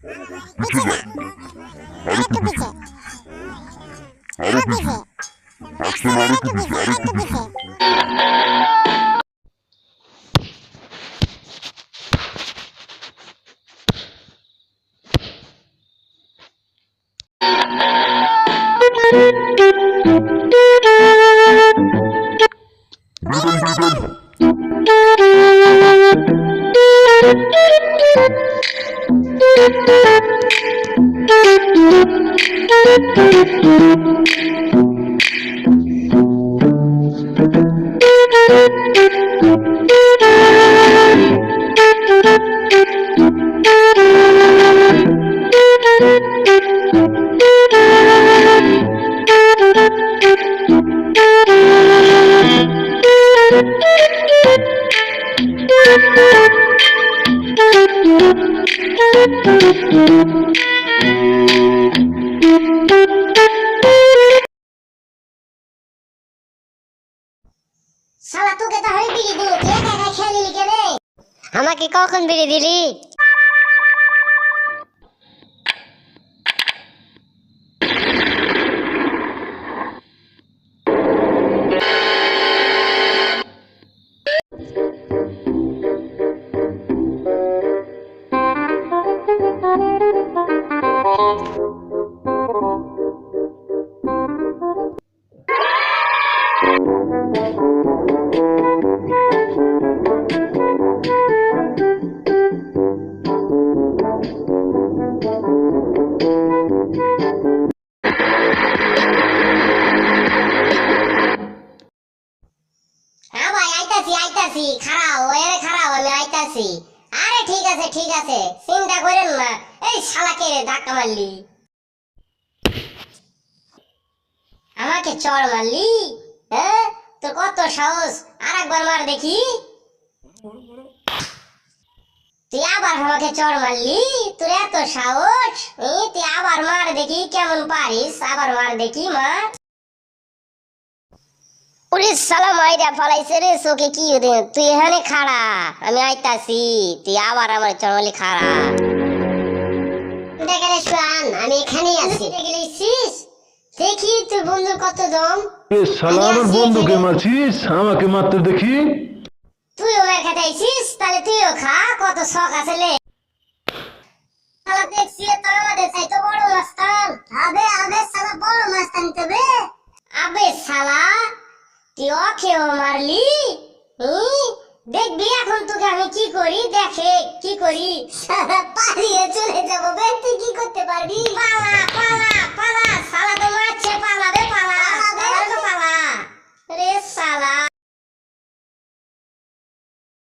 পিছে যা, আরেকটু পিছে, আরো পিছে, আসছে না, আরেকটু পিছে, আরেকটু পিছে। বেদন বেদন শালা তোকে তো আমি বিড়ি দিই, তুই একা একা খেলি কেন? আমাকে কখন বিড়ি দিলি? হ্যাঁ ভাই, আইতাছি আইতাছি, খাড়াও এরে খাড়াও, আমি আইতাছি। আরে ঠিক আছে ঠিক আছে, চিন্তা করেন না। এই শালাকে ধাক্কা মারলি, আমাকে চড় মারলি, হ্যাঁ? তোর কত সাহস? আরেকবার মার দেখি। তুই আবার আমাকে চড় মারলি, তোর এত সাহস? তুই আবার মার দেখি কেমন পারিস, আবার মার দেখি, মার। ওরে শালা মাইরা ফালাইছে রে, চোখে কি রে? তুই এখানে খাড়া, আমি আইতাছি। তুই আবার আমার চড় মারলি, খাড়া। দেখে শুয়ান, আমি এখানেই আছি। গেলেছিস দেখি তুই বন্ধু কত দম। শালা আমার বন্ধুকে মারছিস, আমাকে মারতে দেখি। তুইও মেরে খাইছিস, তাহলে তুইও খা, কত শখ আছে লে। শালা দেখছি তো আমাদের চাইতে বড় মাস্তান। আবে আবে শালা বড় মাস্তান তবে। আবে শালা তুই ওকেও মারলি, দেখবি এখন তোকে আমি কি করি, দেখে কি করি। পালিয়ে চলে যাবো, বেশি